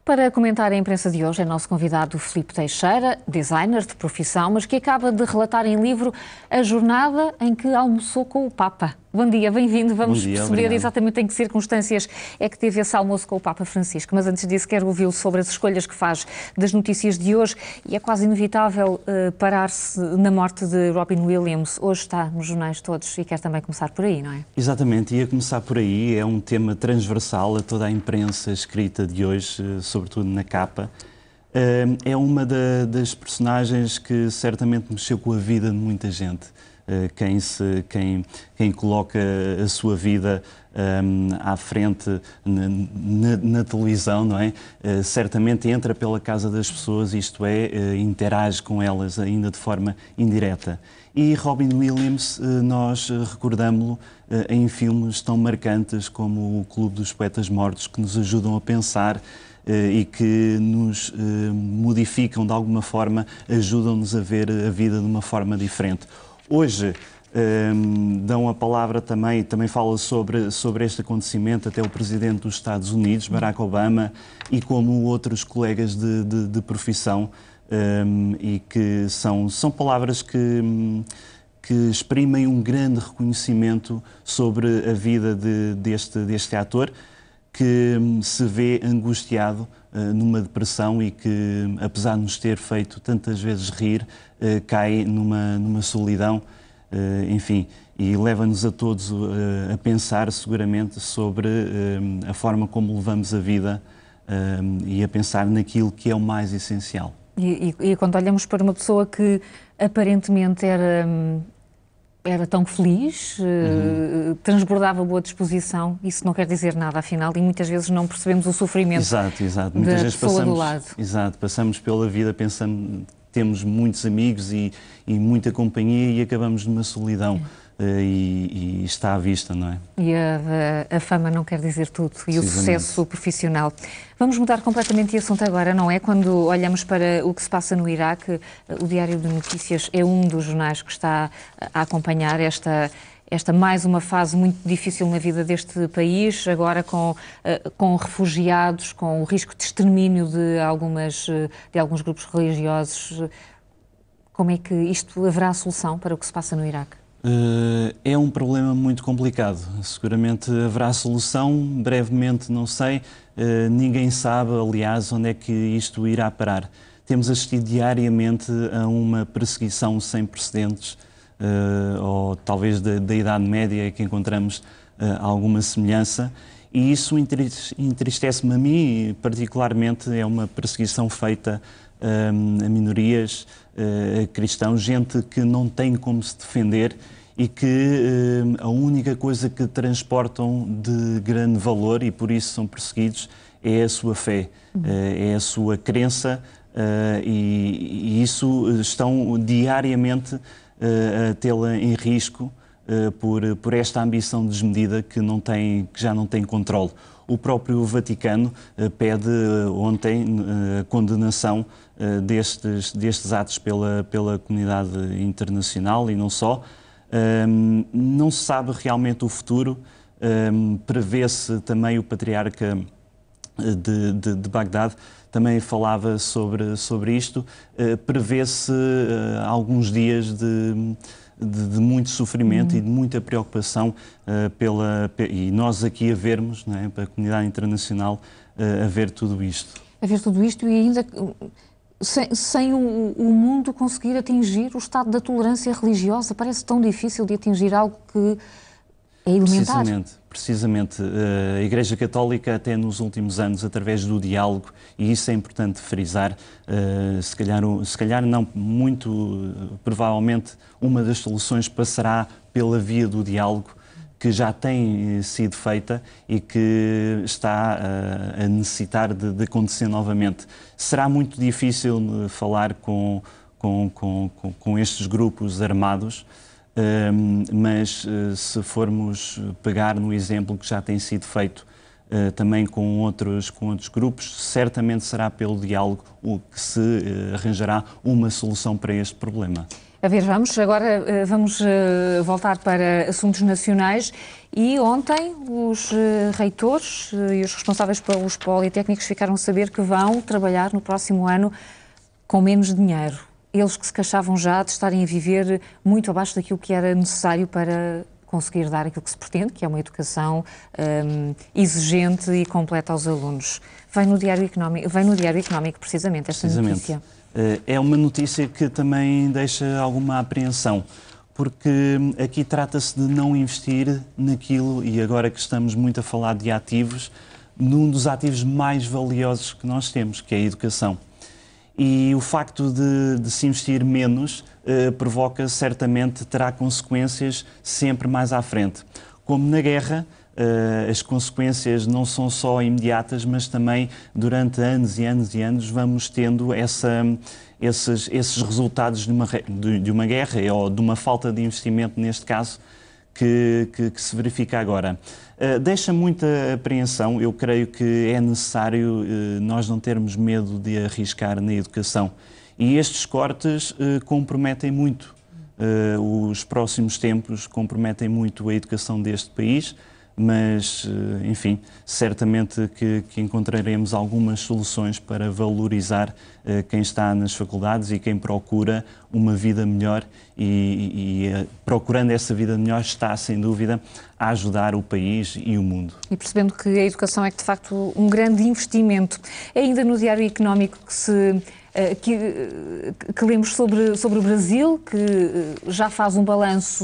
Para comentar a imprensa de hoje é nosso convidado Filipe Teixeira, designer de profissão, mas que acaba de relatar em livro a jornada em que almoçou com o Papa. Bom dia, bem-vindo. Vamos perceber obrigado. exatamente em que circunstâncias é que teve esse almoço com o Papa Francisco. Mas antes disso quero ouvi-lo sobre as escolhas que faz das notícias de hoje e é quase inevitável parar-se na morte de Robin Williams. Hoje está nos jornais todos e quer também começar por aí, não é? Exatamente, ia começar por aí. É um tema transversal a toda a imprensa escrita de hoje, sobretudo na capa. É uma das personagens que certamente mexeu com a vida de muita gente. Quem coloca a sua vida à frente na televisão, não é? Certamente entra pela casa das pessoas, isto é, interage com elas ainda de forma indireta. E Robin Williams, nós recordamos-lo em filmes tão marcantes como O Clube dos Poetas Mortos, que nos ajudam a pensar e que nos modificam de alguma forma, ajudam-nos a ver a vida de uma forma diferente. Hoje dão a palavra também fala sobre este acontecimento até o Presidente dos Estados Unidos, Barack Obama, e como outros colegas de profissão, e que são palavras que exprimem um grande reconhecimento sobre a vida deste ator, que se vê angustiado numa depressão e que, apesar de nos ter feito tantas vezes rir, cai numa solidão, enfim, e leva-nos a todos a pensar seguramente sobre a forma como levamos a vida e a pensar naquilo que é o mais essencial. E quando olhamos para uma pessoa que aparentemente era tão feliz, transbordava boa disposição, isso não quer dizer nada, afinal, e muitas vezes não percebemos o sofrimento exato. Muitas vezes pessoa do lado. Exato, passamos pela vida pensando, temos muitos amigos e muita companhia e acabamos numa solidão. E está à vista, não é? E a fama não quer dizer tudo, e o sucesso profissional. Vamos mudar completamente de assunto agora, não é? Quando olhamos para o que se passa no Iraque, o Diário de Notícias é um dos jornais que está a acompanhar esta mais uma fase muito difícil na vida deste país, agora com refugiados, com o risco de extermínio de alguns grupos religiosos. Como é que haverá solução para o que se passa no Iraque? É um problema muito complicado. Seguramente haverá solução, brevemente não sei. Ninguém sabe, aliás, onde é que isto irá parar. Temos assistido diariamente a uma perseguição sem precedentes, ou talvez da Idade Média, que encontramos alguma semelhança, e isso entristece-me a mim, particularmente. É uma perseguição feita a minorias, a cristãos, gente que não tem como se defender e que a única coisa que transportam de grande valor, e por isso são perseguidos, é a sua fé, é a sua crença, e isso estão diariamente a tê-la em risco por esta ambição desmedida que já não tem controle. O próprio Vaticano pede ontem a condenação destes atos pela comunidade internacional e não só. Não se sabe realmente o futuro. Prevê-se também, o patriarca de Bagdade também falava sobre isto. Prevê-se alguns dias de muito sofrimento e de muita preocupação e nós aqui a vermos, não é, para a comunidade internacional, a ver tudo isto. A ver tudo isto e ainda sem o mundo conseguir atingir o estado da tolerância religiosa. Parece tão difícil de atingir algo que é elementar. Precisamente. A Igreja Católica, até nos últimos anos, através do diálogo, e isso é importante frisar, se calhar não, muito provavelmente, uma das soluções passará pela via do diálogo, que já tem sido feita e que está a necessitar de acontecer novamente. Será muito difícil falar com estes grupos armados, mas se formos pegar no exemplo que já tem sido feito também com outros grupos, certamente será pelo diálogo que se arranjará uma solução para este problema. A ver, vamos voltar para assuntos nacionais. E ontem os reitores e os responsáveis pelos politécnicos ficaram a saber que vão trabalhar no próximo ano com menos dinheiro. Eles que se queixavam já de estarem a viver muito abaixo daquilo que era necessário para conseguir dar aquilo que se pretende, que é uma educação exigente e completa aos alunos. Vem no Diário Económico, precisamente, esta notícia. É uma notícia que também deixa alguma apreensão, porque aqui trata-se de não investir naquilo, e agora que estamos muito a falar de ativos, num dos ativos mais valiosos que nós temos, que é a educação. E o facto de se investir menos provoca, certamente, terá consequências sempre mais à frente. Como na guerra, as consequências não são só imediatas, mas também durante anos e anos e anos vamos tendo esses resultados de uma guerra ou de uma falta de investimento, neste caso, que se verifica agora. Deixa muita apreensão. Eu creio que é necessário nós não termos medo de arriscar na educação. E estes cortes comprometem muito os próximos tempos, comprometem muito a educação deste país, mas, enfim, certamente que encontraremos algumas soluções para valorizar quem está nas faculdades e quem procura uma vida melhor e procurando essa vida melhor está, sem dúvida, a ajudar o país e o mundo. E percebendo que a educação é, de facto, um grande investimento. É ainda no Diário Económico que lemos sobre o Brasil, que já faz um balanço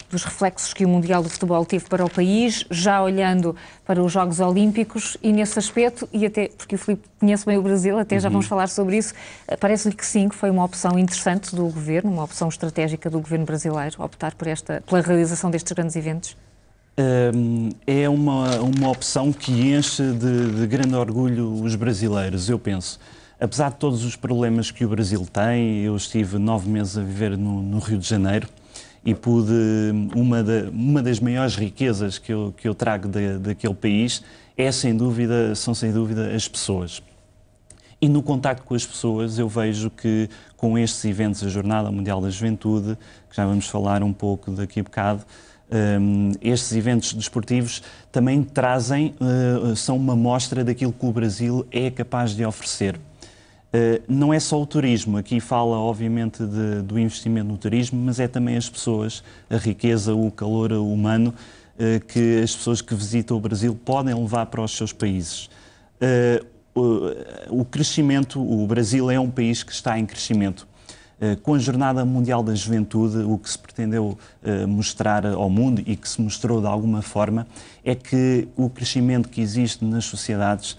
dos reflexos que o Mundial de Futebol teve para o país, já olhando para os Jogos Olímpicos, e nesse aspecto, e até porque o Filipe conhece bem o Brasil, até já vamos falar sobre isso, parece-lhe que sim, que foi uma opção interessante do Governo, uma opção estratégica do Governo brasileiro, optar pela realização destes grandes eventos? É uma opção que enche de grande orgulho os brasileiros, eu penso. Apesar de todos os problemas que o Brasil tem, eu estive 9 meses a viver no Rio de Janeiro, e pude, uma das maiores riquezas que eu trago daquele país são sem dúvida as pessoas. E no contacto com as pessoas eu vejo que com estes eventos, a Jornada Mundial da Juventude, que já vamos falar um pouco daqui a bocado, estes eventos desportivos também são uma mostra daquilo que o Brasil é capaz de oferecer. Não é só o turismo, aqui fala obviamente do investimento no turismo, mas é também as pessoas, a riqueza, o calor humano que as pessoas que visitam o Brasil podem levar para os seus países. O crescimento, o Brasil é um país que está em crescimento. Com a Jornada Mundial da Juventude, o que se pretendeu mostrar ao mundo e que se mostrou de alguma forma é que o crescimento que existe nas sociedades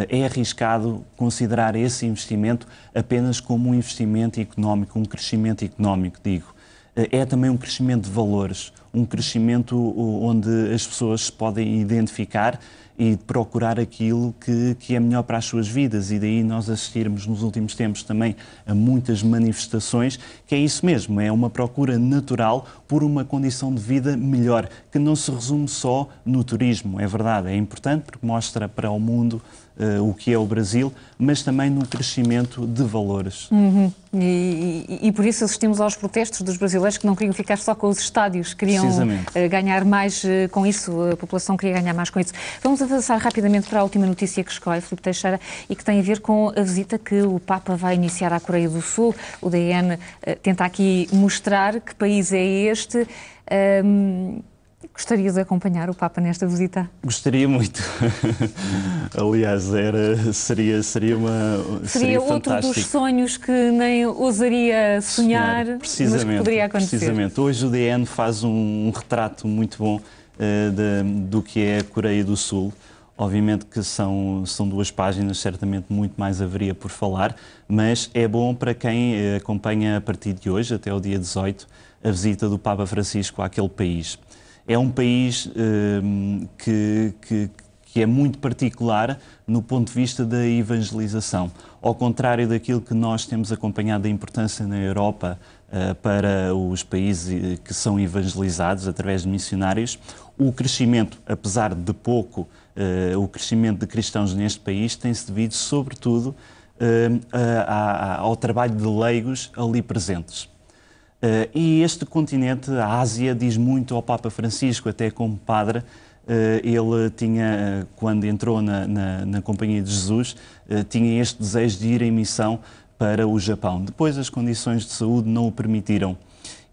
é arriscado considerar esse investimento apenas como um investimento económico, um crescimento económico, digo. É também um crescimento de valores, um crescimento onde as pessoas se podem identificar e procurar aquilo que é melhor para as suas vidas, e daí nós assistirmos nos últimos tempos também a muitas manifestações, que é isso mesmo, é uma procura natural por uma condição de vida melhor, que não se resume só no turismo, é verdade, é importante porque mostra para o mundo o que é o Brasil, mas também no crescimento de valores. E por isso assistimos aos protestos dos brasileiros que não queriam ficar só com os estádios, queriam ganhar mais com isso, a população queria ganhar mais com isso. Vamos avançar rapidamente para a última notícia que escolhe Filipe Teixeira e que tem a ver com a visita que o Papa vai iniciar à Coreia do Sul. O DN tenta aqui mostrar que país é este. Gostaria de acompanhar o Papa nesta visita? Gostaria muito. Aliás, seria outro fantástico. Dos sonhos que nem ousaria sonhar, mas que poderia acontecer. Precisamente. Hoje o DN faz um retrato muito bom do que é a Coreia do Sul. Obviamente que são 2 páginas, certamente muito mais haveria por falar, mas é bom para quem acompanha a partir de hoje, até o dia 18, a visita do Papa Francisco àquele país. É um país que é muito particular no ponto de vista da evangelização. Ao contrário daquilo que nós temos acompanhado da importância na Europa para os países que são evangelizados através de missionários, o crescimento, apesar de pouco, o crescimento de cristãos neste país tem-se devido, sobretudo, ao trabalho de leigos ali presentes. E este continente, a Ásia, diz muito ao Papa Francisco, até como padre. Ele tinha, quando entrou na Companhia de Jesus, tinha este desejo de ir em missão para o Japão. Depois as condições de saúde não o permitiram.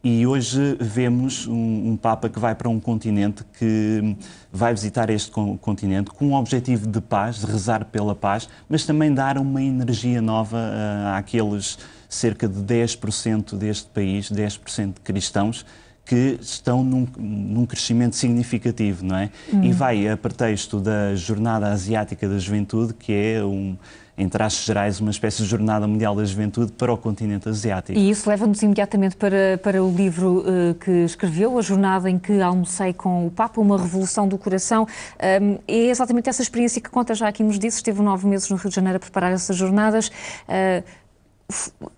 E hoje vemos um Papa que vai para um continente, que vai visitar este continente com um objetivo de paz, de rezar pela paz, mas também dar uma energia nova àqueles cerca de 10% deste país, 10% de cristãos, que estão num crescimento significativo, não é? E vai a pretexto da Jornada Asiática da Juventude, que é, em traços gerais, uma espécie de Jornada Mundial da Juventude para o continente asiático. E isso leva-nos imediatamente para o livro que escreveu, A Jornada em que Almocei com o Papa, uma revolução do coração. É exatamente essa experiência que conta, já aqui nos disse, esteve 9 meses no Rio de Janeiro a preparar essas jornadas.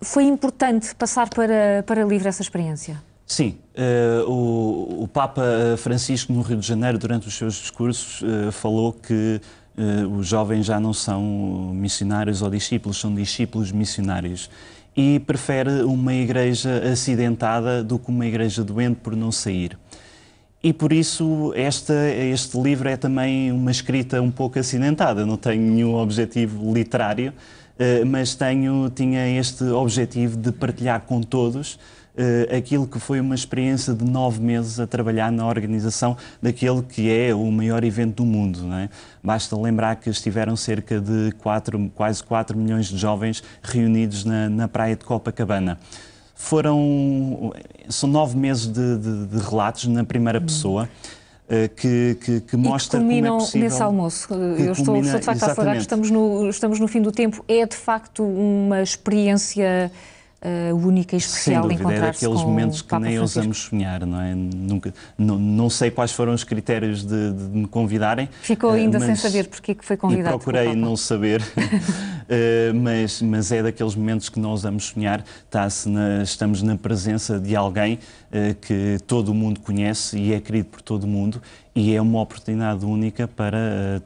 Foi importante passar para livro essa experiência? Sim, o Papa Francisco no Rio de Janeiro, durante os seus discursos, falou que os jovens já não são missionários ou discípulos, são discípulos missionários. E prefere uma igreja acidentada do que uma igreja doente por não sair. E por isso este livro é também uma escrita um pouco acidentada. Eu não tenho nenhum objetivo literário, mas tinha este objetivo de partilhar com todos aquilo que foi uma experiência de 9 meses a trabalhar na organização daquele que é o maior evento do mundo, não é? Basta lembrar que estiveram cerca de quase 4 milhões de jovens reunidos na praia de Copacabana. São 9 meses de relatos na primeira pessoa, que mostra como é possível... nesse almoço. Eu estou de facto a acelerar, estamos no fim do tempo. É de facto uma experiência única e especial de encontrar-se com o Papa Francisco. Sem dúvida, é daqueles momentos que nem ousamos sonhar, não é? Não sei quais foram os critérios de me convidarem. Ficou ainda sem saber porque é que foi convidado. E procurei não saber, mas é daqueles momentos que não ousamos sonhar. Estamos na presença de alguém que todo o mundo conhece e é querido por todo o mundo, e é uma oportunidade única para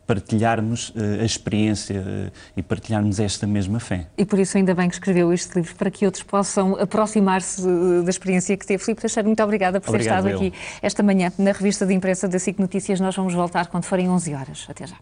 partilharmos a experiência e partilharmos esta mesma fé. E por isso ainda bem que escreveu este livro, para que outros possam aproximar-se da experiência que teve. Filipe Teixeira, muito obrigada por ter estado aqui esta manhã na revista de imprensa da SIC Notícias. Nós vamos voltar quando forem 11 horas. Até já.